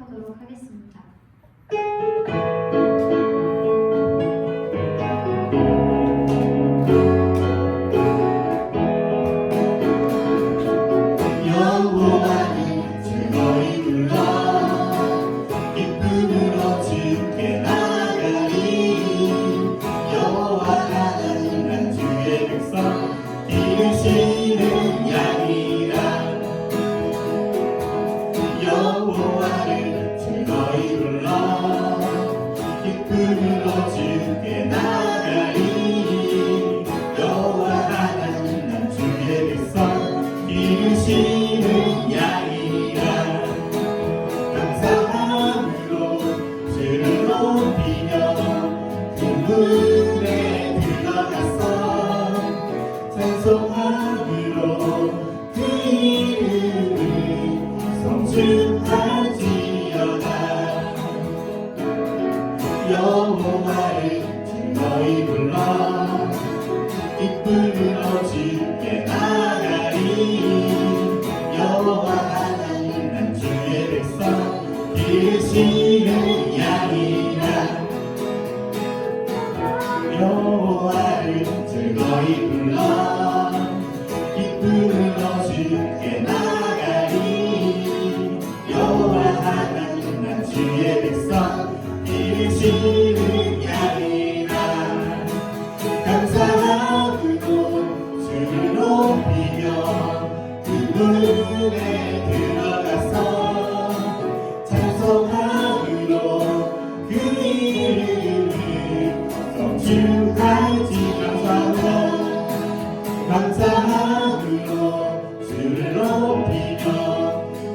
하도록 하겠습니다. 여호와를 즐거이 불러 기쁨으로 주께 나가리. 여호와 하나님 난 주의 백성 기르시는 양이라. 감사함으로 주를 높이며 그 문에 들어가서 찬송함으로 그 이름을 성축할지어다. 여호와를 즐거이 불러 기쁨으로 주께 나가리. 여호와 하나님 난 주의 백성 기르시는 양이라. 여호와를 즐거이 불러 기쁨으로 주께 나가리. 여호와 하나님 난 주의 백성 기르시는 양이라. 감사함으로 주를 높이며 그 문에 들어가서 찬송함으로 그 이름을 성축할지. 감사함으로 주를 높이며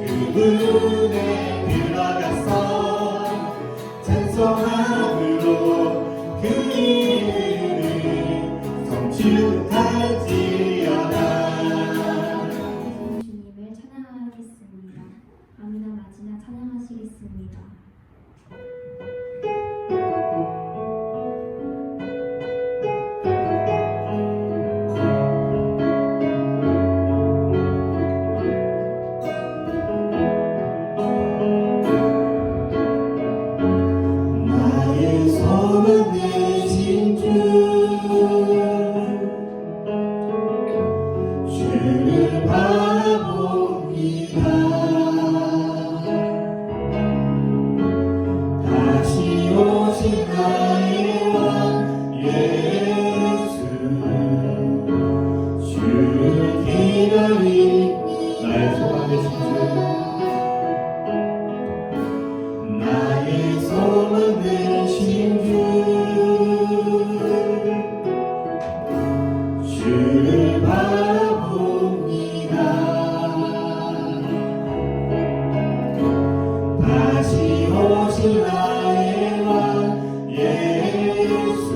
그 문에 들어가서 찬송함으로 그 이름을 성축할지어다. 주님을 찬양하겠습니다. 아미나 마지나 찬양하시겠습니다. 소망 되신 주 주를 바라봅니다. 다시 오실 나의 왕 예수 주를 기다립니다. 나의 소망 되신 주 나의 소망 되신 주를 바라봅니다. 다시 오실 나의 왕 예수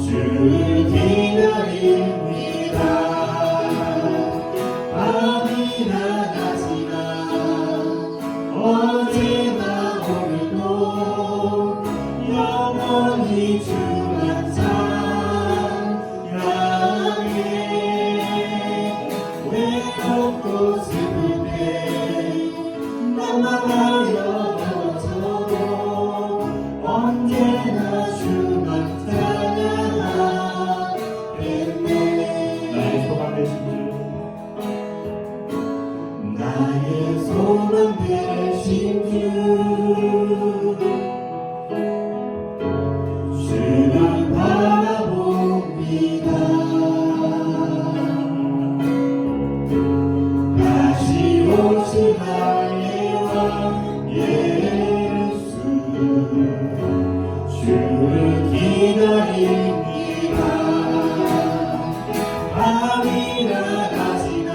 주를 기다립니다. 밤이 나가지나 어제나 오늘도 영원히 주만 찬양해. 외롭고 슬플 때 난망하여 넘어져도 언제나 주만 찬양하겠네. 나의 소망 되신 주 나의 소망 되신 주 주를 바라봅니다. 다시 오실 나의 왕 예수 주를 기다립니다. 밤이나 낮이나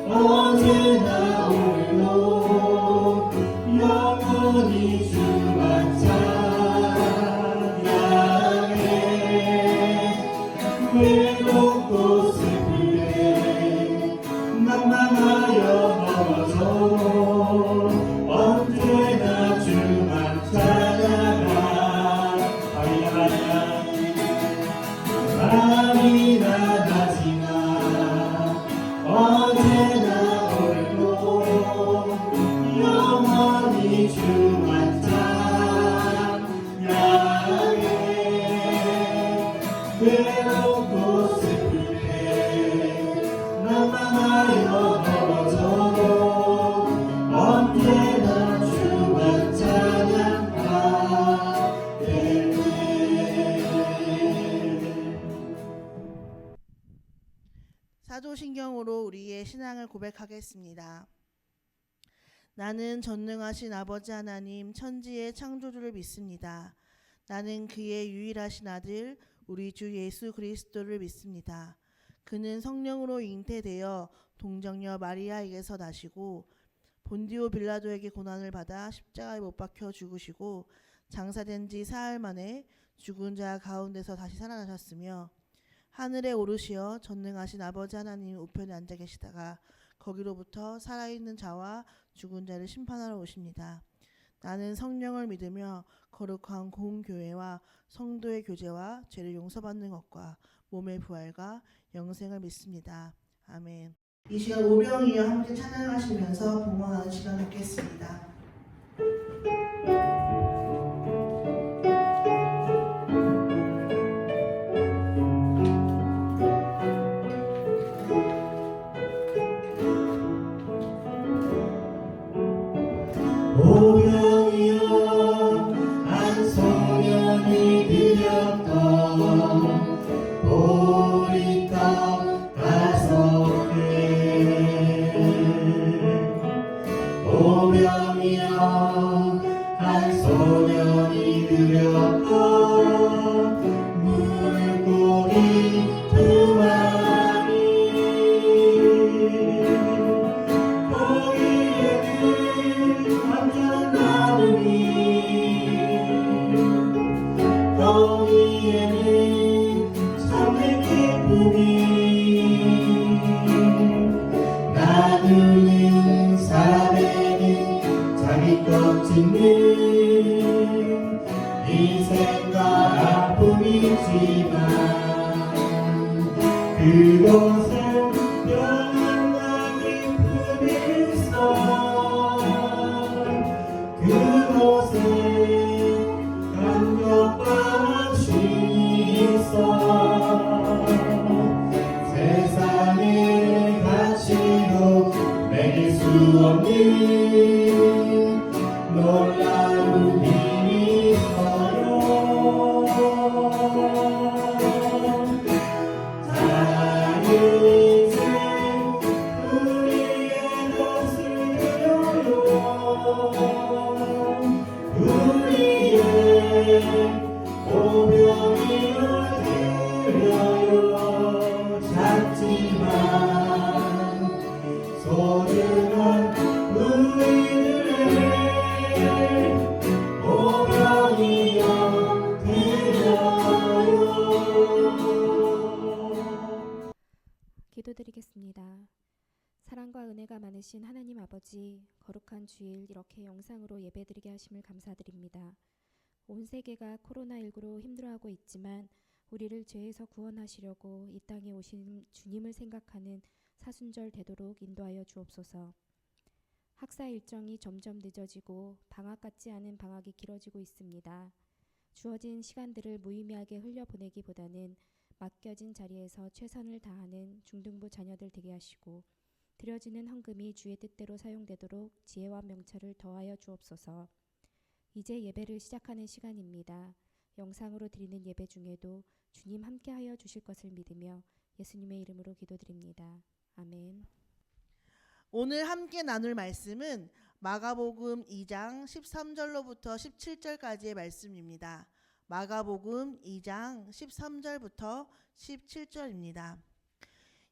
언제나 오늘도 영원히 주만 찬양해. 외롭고 슬플 때 난망하여 넘어져도 언제나 주만 찬양해. 우리의 신앙을 고백하겠습니다. 나는 전능하신 아버지 하나님 천지의 창조주를 믿습니다. 나는 그의 유일하신 아들 우리 주 예수 그리스도를 믿습니다. 그는 성령으로 잉태되어 동정녀 마리아에게서 나시고 본디오 빌라도에게 고난을 받아 십자가에 못 박혀 죽으시고 장사된 지 사흘 만에 죽은 자 가운데서 다시 살아나셨으며 하늘에 오르시어 전능하신 아버지 하나님 우편에 앉아 계시다가 거기로부터 살아있는 자와 죽은 자를 심판하러 오십니다. 나는 성령을 믿으며 거룩한 공교회와 성도의 교제와 죄를 용서받는 것과 몸의 부활과 영생을 믿습니다. 아멘. 이 시간 오병이어 함께 찬양하시면서 봉헌하는 시간 갖겠습니다. 오병이어 한 소년이 드렸던 보리떡 5개 오병이어 한 소년이 드렸던 물고기 2마리 거기에는 완전 나누니 거기에는 참된 기쁨이 나누는 사람에는 자기 것 짓는 인생과 아픔이지만 그곳에 평안과 기쁨이 있어 그곳에 감격과 쉼이 있어 세상의 가치로 매길 수 없는 놀라운 힘이 있어요. 작은 인생 우리의 것을 드려요. 우리의 오병이어 드려요. 작지만 소중한 우리들의 오병이어 드려요. 기도드리겠습니다. 사랑과 은혜가 많으신 하나님 아버지, 거룩한 주일 이렇게 영상으로 예배드리게 하심을 감사드립니다. 온 세계가 코로나19로 힘들어하고 있지만 우리를 죄에서 구원하시려고 이 땅에 오신 주님을 생각하는 사순절 되도록 인도하여 주옵소서. 학사 일정이 점점 늦어지고 방학 같지 않은 방학이 길어지고 있습니다. 주어진 시간들을 무의미하게 흘려보내기보다는 맡겨진 자리에서 최선을 다하는 중등부 자녀들 되게 하시고 드려지는 헌금이 주의 뜻대로 사용되도록 지혜와 명철을 더하여 주옵소서. 이제 예배를 시작하는 시간입니다. 영상으로 드리는 예배 중에도 주님 함께하여 주실 것을 믿으며 예수님의 이름으로 기도드립니다. 아멘. 오늘 함께 나눌 말씀은 마가복음 2장 13절로부터 17절까지의 말씀입니다. 마가복음 2장 13절부터 17절입니다.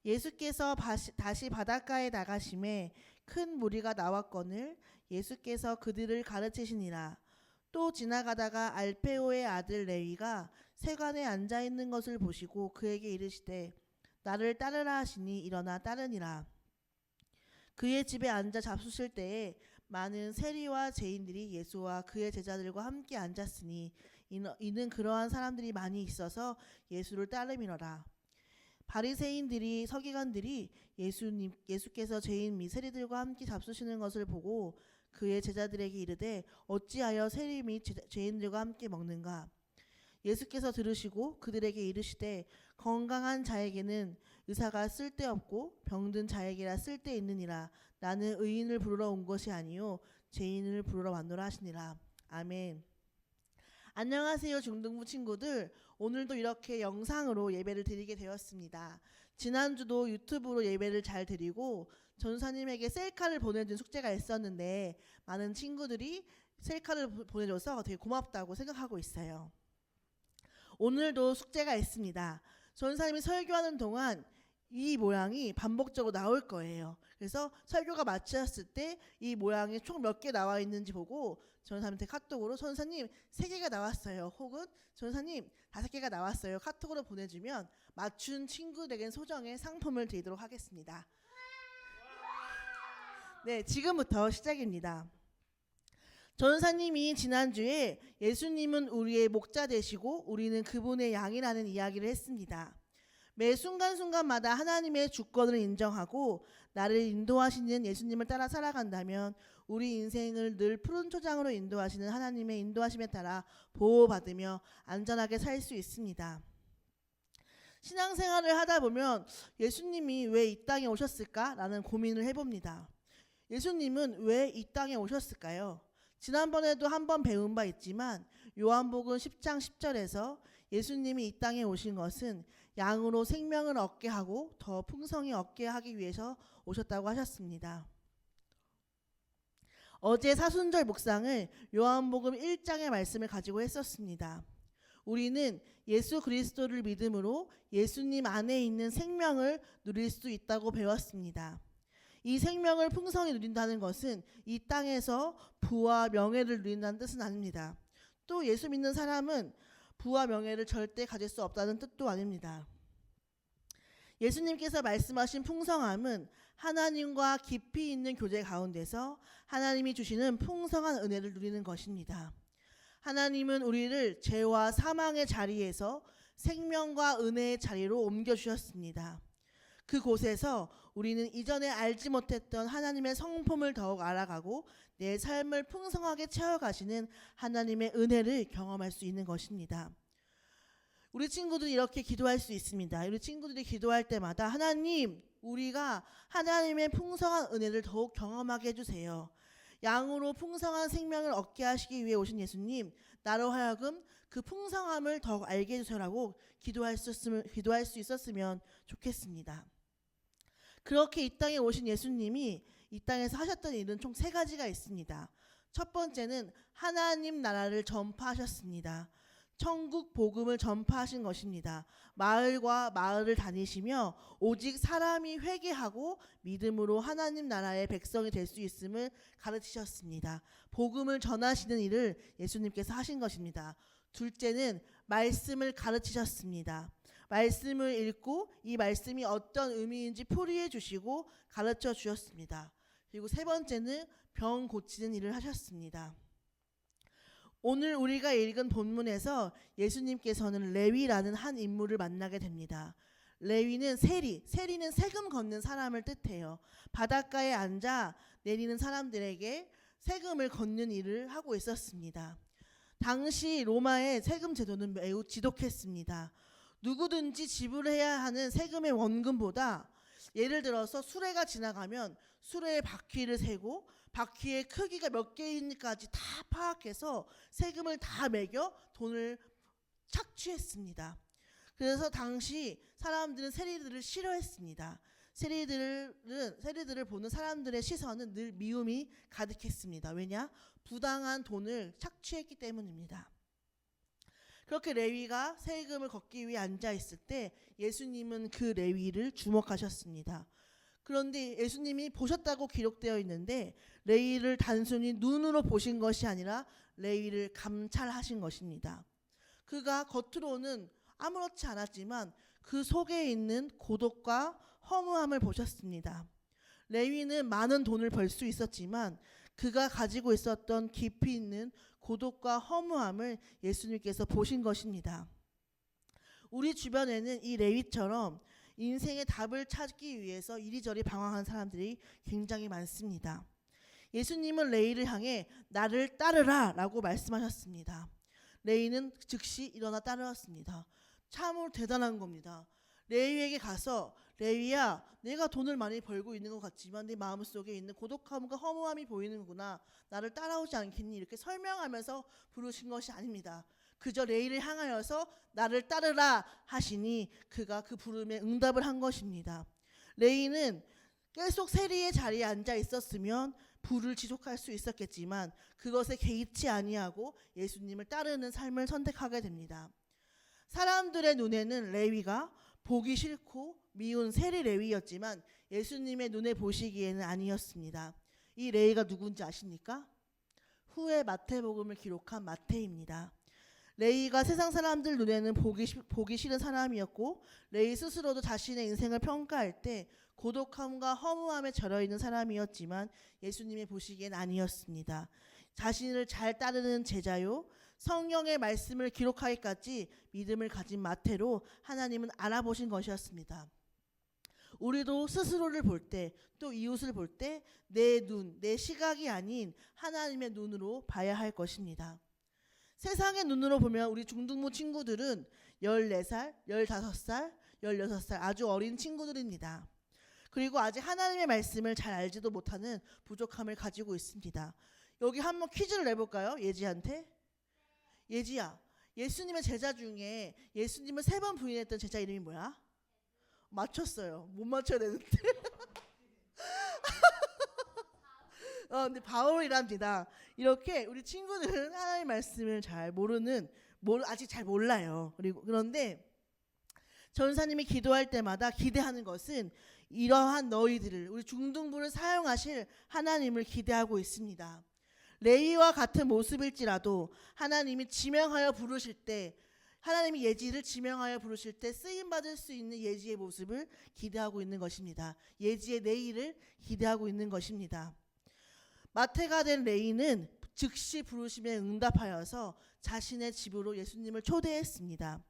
예수께서 다시 바닷가에 나가심에 큰 무리가 나왔거늘 예수께서 그들을 가르치시니라. 또 지나가다가 알페오의 아들 레위가 세관에 앉아 있는 것을 보시고 그에게 이르시되 나를 따르라 하시니 일어나 따르니라. 그의 집에 앉아 잡수실 때에 많은 세리와 죄인들이 예수와 그의 제자들과 함께 앉았으니 이는 그러한 사람들이 많이 있어서 예수를 따름이로라. 바리새인들이 서기관들이 예수께서 죄인 및 세리들과 함께 잡수시는 것을 보고 그의 제자들에게 이르되 어찌하여 세리 및 죄인들과 함께 먹는가? 예수께서 들으시고 그들에게 이르시되 건강한 자에게는 의사가 쓸데없고 병든 자에게라 쓸데있느니라. 나는 의인을 부르러 온 것이 아니요 죄인을 부르러 왔노라 하시니라. 아멘. 안녕하세요 중등부 친구들. 오늘도 이렇게 영상으로 예배를 드리게 되었습니다. 지난주도 유튜브로 예배를 잘 드리고 전사님에게 셀카를 보내준 숙제가 있었는데 많은 친구들이 셀카를 보내줘서 되게 고맙다고 생각하고 있어요. 오늘도 숙제가 있습니다. 전사님이 설교하는 동안 이 모양이 반복적으로 나올 거예요. 그래서 설교가 마쳤을 때 이 모양이 총 몇 개 나와 있는지 보고 전사님한테 카톡으로 전사님 3개가 나왔어요. 혹은 전사님 5개가 나왔어요. 카톡으로 보내주면 맞춘 친구들에겐 소정의 상품을 드리도록 하겠습니다. 네, 지금부터 시작입니다. 전사님이 지난주에 예수님은 우리의 목자 되시고 우리는 그분의 양이라는 이야기를 했습니다. 매 순간순간마다 하나님의 주권을 인정하고 나를 인도하시는 예수님을 따라 살아간다면 우리 인생을 늘 푸른 초장으로 인도하시는 하나님의 인도하심에 따라 보호받으며 안전하게 살 수 있습니다. 신앙생활을 하다 보면 예수님이 왜 이 땅에 오셨을까라는 고민을 해봅니다. 예수님은 왜 이 땅에 오셨을까요? 지난번에도 한번 배운 바 있지만 요한복음 10장 10절에서 예수님이 이 땅에 오신 것은 양으로 생명을 얻게 하고 더 풍성히 얻게 하기 위해서 오셨다고 하셨습니다. 어제 사순절 묵상을 요한복음 1장의 말씀을 가지고 했었습니다. 우리는 예수 그리스도를 믿음으로 예수님 안에 있는 생명을 누릴 수 있다고 배웠습니다. 이 생명을 풍성히 누린다는 것은 이 땅에서 부와 명예를 누린다는 뜻은 아닙니다. 또 예수 믿는 사람은 부와 명예를 절대 가질 수 없다는 뜻도 아닙니다. 예수님께서 말씀하신 풍성함은 하나님과 깊이 있는 교제 가운데서 하나님이 주시는 풍성한 은혜를 누리는 것입니다. 하나님은 우리를 죄와 사망의 자리에서 생명과 은혜의 자리로 옮겨주셨습니다. 그곳에서 우리는 이전에 알지 못했던 하나님의 성품을 더욱 알아가고 내 삶을 풍성하게 채워가시는 하나님의 은혜를 경험할 수 있는 것입니다. 우리 친구들이 이렇게 기도할 수 있습니다. 우리 친구들이 기도할 때마다 하나님, 우리가 하나님의 풍성한 은혜를 더욱 경험하게 해주세요. 양으로 풍성한 생명을 얻게 하시기 위해 오신 예수님, 나로 하여금 그 풍성함을 더욱 알게 해주세요라고 기도할 수 있었으면 좋겠습니다. 그렇게 이 땅에 오신 예수님이 이 땅에서 하셨던 일은 총 3가지가 있습니다. 첫 번째는 하나님 나라를 전파하셨습니다. 천국 복음을 전파하신 것입니다. 마을과 마을을 다니시며 오직 사람이 회개하고 믿음으로 하나님 나라의 백성이 될 수 있음을 가르치셨습니다. 복음을 전하시는 일을 예수님께서 하신 것입니다. 둘째는 말씀을 가르치셨습니다. 말씀을 읽고 이 말씀이 어떤 의미인지 풀이해 주시고 가르쳐 주셨습니다. 그리고 3번째는 병 고치는 일을 하셨습니다. 오늘 우리가 읽은 본문에서 예수님께서는 레위라는 한 인물을 만나게 됩니다. 레위는 세리는 세금 걷는 사람을 뜻해요. 바닷가에 앉아 내리는 사람들에게 세금을 걷는 일을 하고 있었습니다. 당시 로마의 세금 제도는 매우 지독했습니다. 누구든지 지불해야 하는 세금의 원금보다 예를 들어서 수레가 지나가면 수레의 바퀴를 세고 바퀴의 크기가 몇 개인지까지 다 파악해서 세금을 다 매겨 돈을 착취했습니다. 그래서 당시 사람들은 세리들을 싫어했습니다. 세리들을 보는 사람들의 시선은 늘 미움이 가득했습니다. 왜냐? 부당한 돈을 착취했기 때문입니다. 그렇게 레위가 세금을 걷기 위해 앉아 있을 때 예수님은 그 레위를 주목하셨습니다. 그런데 예수님이 보셨다고 기록되어 있는데 레위를 단순히 눈으로 보신 것이 아니라 레위를 감찰하신 것입니다. 그가 겉으로는 아무렇지 않았지만 그 속에 있는 고독과 허무함을 보셨습니다. 레위는 많은 돈을 벌 수 있었지만 그가 가지고 있었던 깊이 있는 고독과 허무함을 예수님께서 보신 것입니다. 우리 주변에는 이 레위처럼 인생의 답을 찾기 위해서 이리저리 방황한 사람들이 굉장히 많습니다. 예수님은 레위를 향해 나를 따르라 라고 말씀하셨습니다. 레위는 즉시 일어나 따르었습니다. 참으로 대단한 겁니다. 레위에게 가서 레위야, 내가 돈을 많이 벌고 있는 것 같지만 내 마음속에 있는 고독함과 허무함이 보이는구나. 나를 따라오지 않겠니? 이렇게 설명하면서 부르신 것이 아닙니다. 그저 레위를 향하여서 나를 따르라 하시니 그가 그 부름에 응답을 한 것입니다. 레위는 계속 세리의 자리에 앉아 있었으면 부를 지속할 수 있었겠지만 그것에 개의치 아니하고 예수님을 따르는 삶을 선택하게 됩니다. 사람들의 눈에는 레위가 보기 싫고 미운 세리 레위였지만 예수님의 눈에 보시기에는 아니었습니다. 이 레위가 누군지 아십니까? 후에 마태복음을 기록한 마태입니다. 레위가 세상 사람들 눈에는 보기 싫은 사람이었고 레위 스스로도 자신의 인생을 평가할 때 고독함과 허무함에 절어있는 사람이었지만 예수님이 보시기엔 아니었습니다. 자신을 잘 따르는 제자요 성경의 말씀을 기록하기까지 믿음을 가진 마태로 하나님은 알아보신 것이었습니다. 우리도 스스로를 볼 때 또 이웃을 볼 때 내 눈, 내 시각이 아닌 하나님의 눈으로 봐야 할 것입니다. 세상의 눈으로 보면 우리 중등부 친구들은 14살, 15살, 16살 아주 어린 친구들입니다. 그리고 아직 하나님의 말씀을 잘 알지도 못하는 부족함을 가지고 있습니다. 여기 한번 퀴즈를 내볼까요? 예지한테. 예지야, 예수님의 제자 중에 예수님을 3번 부인했던 제자 이름이 뭐야? 맞췄어요. 못 맞춰야 되는데. 근데 바울이랍니다. 이렇게 우리 친구들은 하나님의 말씀을 잘 아직 잘 몰라요. 그런데 전사님이 기도할 때마다 기대하는 것은 이러한 너희들을 우리 중등부를 사용하실 하나님을 기대하고 있습니다. 레위와 같은 모습일지라도 하나님이 지명하여 부르실 때 하나님이 예지를 지명하여 부르실 때 쓰임받을 수 있는 예지의 모습을 기대하고 있는 것입니다. 예지의 내일을 기대하고 있는 것입니다. 마태가 된 레위는 즉시 부르심에 응답하여서 자신의 집으로 예수님을 초대했습니다.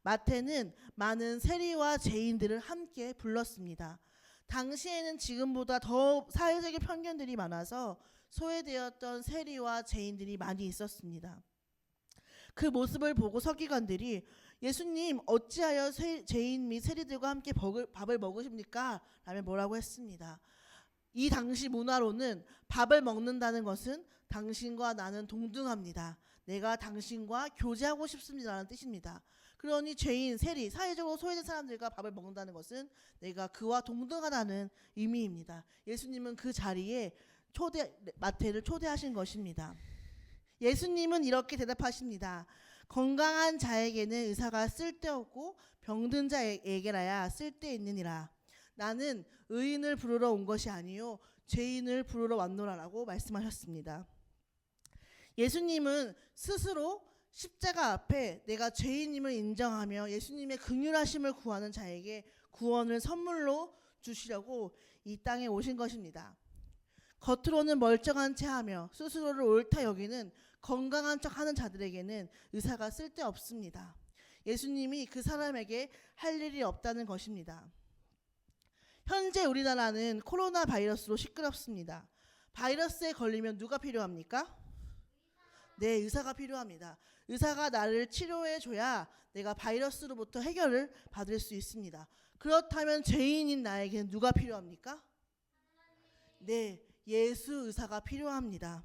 마태는 많은 세리와 죄인들을 함께 불렀습니다. 당시에는 지금보다 더 사회적인 편견들이 많아서 소외되었던 세리와 죄인들이 많이 있었습니다. 그 모습을 보고 서기관들이 예수님 어찌하여 죄인 및 세리들과 함께 밥을 먹으십니까? 라며 뭐라고 했습니다. 이 당시 문화로는 밥을 먹는다는 것은 당신과 나는 동등합니다. 내가 당신과 교제하고 싶습니다라는 뜻입니다. 그러니 죄인, 세리, 사회적으로 소외된 사람들과 밥을 먹는다는 것은 내가 그와 동등하다는 의미입니다. 예수님은 그 자리에 마태를 초대하신 것입니다. 예수님은 이렇게 대답하십니다. 건강한 자에게는 의사가 쓸데없고 병든 자에게라야 쓸데있느니라. 나는 의인을 부르러 온 것이 아니요 죄인을 부르러 왔노라라고 말씀하셨습니다. 예수님은 스스로 십자가 앞에 내가 죄인임을 인정하며 예수님의 긍휼하심을 구하는 자에게 구원을 선물로 주시려고 이 땅에 오신 것입니다. 겉으로는 멀쩡한 체하며 스스로를 옳다 여기는 건강한 척하는 자들에게는 의사가 쓸데없습니다. 예수님이 그 사람에게 할 일이 없다는 것입니다. 현재 우리나라는 코로나 바이러스로 시끄럽습니다. 바이러스에 걸리면 누가 필요합니까? 네, 의사가 필요합니다. 의사가 나를 치료해줘야 내가 바이러스로부터 해결을 받을 수 있습니다. 그렇다면 죄인인 나에게는 누가 필요합니까? 네, 예수 의사가 필요합니다.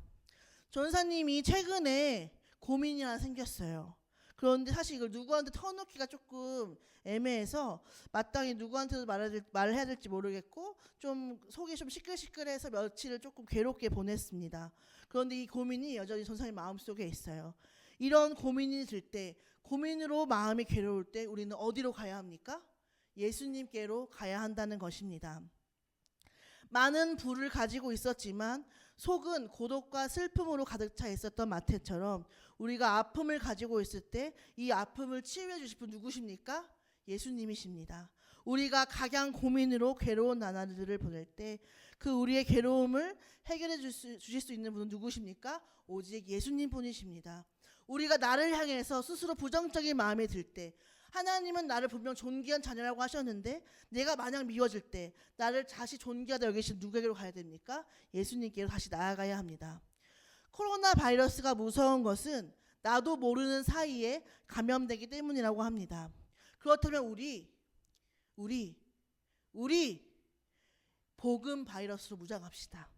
전사님이 최근에 고민이 하나 생겼어요. 그런데 사실 이걸 누구한테 터놓기가 조금 애매해서 마땅히 누구한테도 말을 해야 될지 모르겠고 좀 속이 좀 시끌시끌해서 며칠을 조금 괴롭게 보냈습니다. 그런데 이 고민이 여전히 전사님 마음속에 있어요. 이런 고민이 들 때, 고민으로 마음이 괴로울 때 우리는 어디로 가야 합니까? 예수님께로 가야 한다는 것입니다. 많은 부를 가지고 있었지만 속은 고독과 슬픔으로 가득 차 있었던 마태처럼 우리가 아픔을 가지고 있을 때 이 아픔을 치유해 주실 분 누구십니까? 예수님이십니다. 우리가 각양 고민으로 괴로운 나날들을 보낼 때 그 우리의 괴로움을 해결해 주실 수 있는 분은 누구십니까? 오직 예수님 뿐이십니다. 우리가 나를 향해서 스스로 부정적인 마음이 들 때 하나님은 나를 분명 존귀한 자녀라고 하셨는데 내가 마냥 미워질 때 나를 다시 존귀하다 여기신 누구에게로 가야 됩니까? 예수님께로 다시 나아가야 합니다. 코로나 바이러스가 무서운 것은 나도 모르는 사이에 감염되기 때문이라고 합니다. 그렇다면 우리 복음 바이러스로 무장합시다.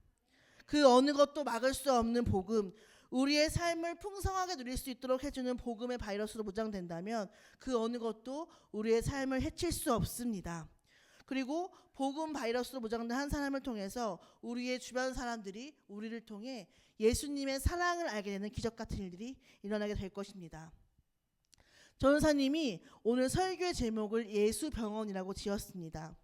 그 어느 것도 막을 수 없는 복음, 우리의 삶을 풍성하게 누릴 수 있도록 해주는 복음의 바이러스로 무장된다면 그 어느 것도 우리의 삶을 해칠 수 없습니다. 그리고 복음 바이러스로 무장된 한 사람을 통해서 우리의 주변 사람들이 우리를 통해 예수님의 사랑을 알게 되는 기적 같은 일들이 일어나게 될 것입니다. 전사님이 오늘 설교의 제목을 예수병원이라고 지었습니다.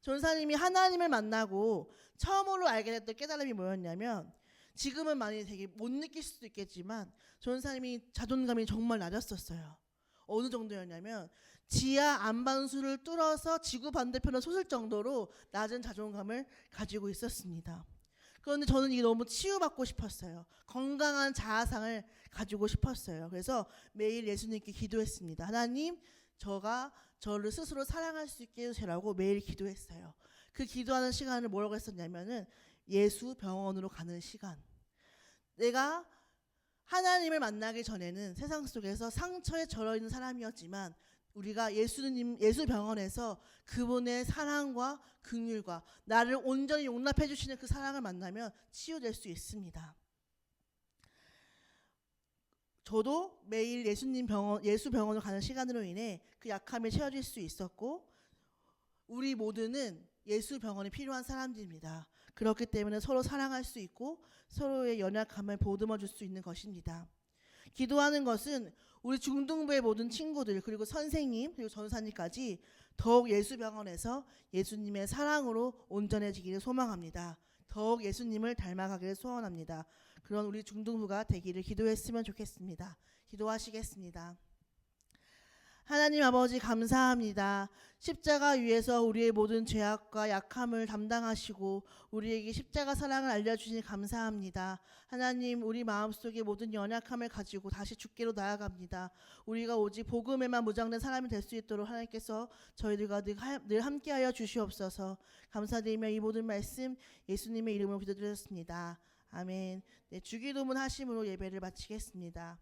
전사님이 하나님을 만나고 처음으로 알게 됐던 깨달음이 뭐였냐면, 지금은 많이 되게 못 느낄 수도 있겠지만 전사님이 자존감이 정말 낮았었어요. 어느 정도였냐면 지하 안반수를 뚫어서 지구 반대편을 솟을 정도로 낮은 자존감을 가지고 있었습니다. 그런데 저는 이게 너무 치유받고 싶었어요. 건강한 자아상을 가지고 싶었어요. 그래서 매일 예수님께 기도했습니다. 하나님, 저를 스스로 사랑할 수 있게 해주세요라고 매일 기도했어요. 그 기도하는 시간을 뭐라고 했었냐면은 예수 병원으로 가는 시간. 내가 하나님을 만나기 전에는 세상 속에서 상처에 절어 있는 사람이었지만 우리가 예수 병원에서 그분의 사랑과 긍휼과 나를 온전히 용납해 주시는 그 사랑을 만나면 치유될 수 있습니다. 저도 매일 예수 병원으로 가는 시간으로 인해 그 약함이 채워질 수 있었고, 우리 모두는 예수 병원이 필요한 사람들입니다. 그렇기 때문에 서로 사랑할 수 있고 서로의 연약함을 보듬어 줄 수 있는 것입니다. 기도하는 것은 우리 중등부의 모든 친구들, 그리고 선생님, 그리고 전사님까지 더욱 예수 병원에서 예수님의 사랑으로 온전해지기를 소망합니다. 더욱 예수님을 닮아가기를 소원합니다. 그런 우리 중등부가 되기를 기도했으면 좋겠습니다. 기도하시겠습니다. 하나님 아버지, 감사합니다. 십자가 위에서 우리의 모든 죄악과 약함을 담당하시고 우리에게 십자가 사랑을 알려주시니 감사합니다. 하나님, 우리 마음속에 모든 연약함을 가지고 다시 주께로 나아갑니다. 우리가 오직 복음에만 무장된 사람이 될 수 있도록 하나님께서 저희들과 늘 함께하여 주시옵소서. 감사드리며 이 모든 말씀 예수님의 이름으로 기도드렸습니다. 아멘. 네, 주기도문 하심으로 예배를 마치겠습니다.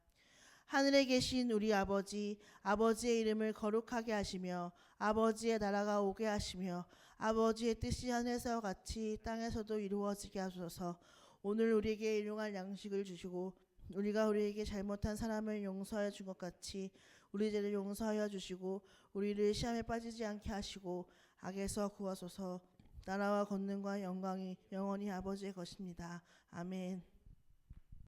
하늘에 계신 우리 아버지, 아버지의 이름을 거룩하게 하시며 아버지의 나라가 오게 하시며 아버지의 뜻이 하늘에서 같이 땅에서도 이루어지게 하소서. 오늘 우리에게 일용할 양식을 주시고 우리가 우리에게 잘못한 사람을 용서하여 준 것 같이 우리 죄를 용서하여 주시고 우리를 시험에 빠지지 않게 하시고 악에서 구하소서. 나라와 권능과 영광이 영원히 아버지의 것입니다. 아멘.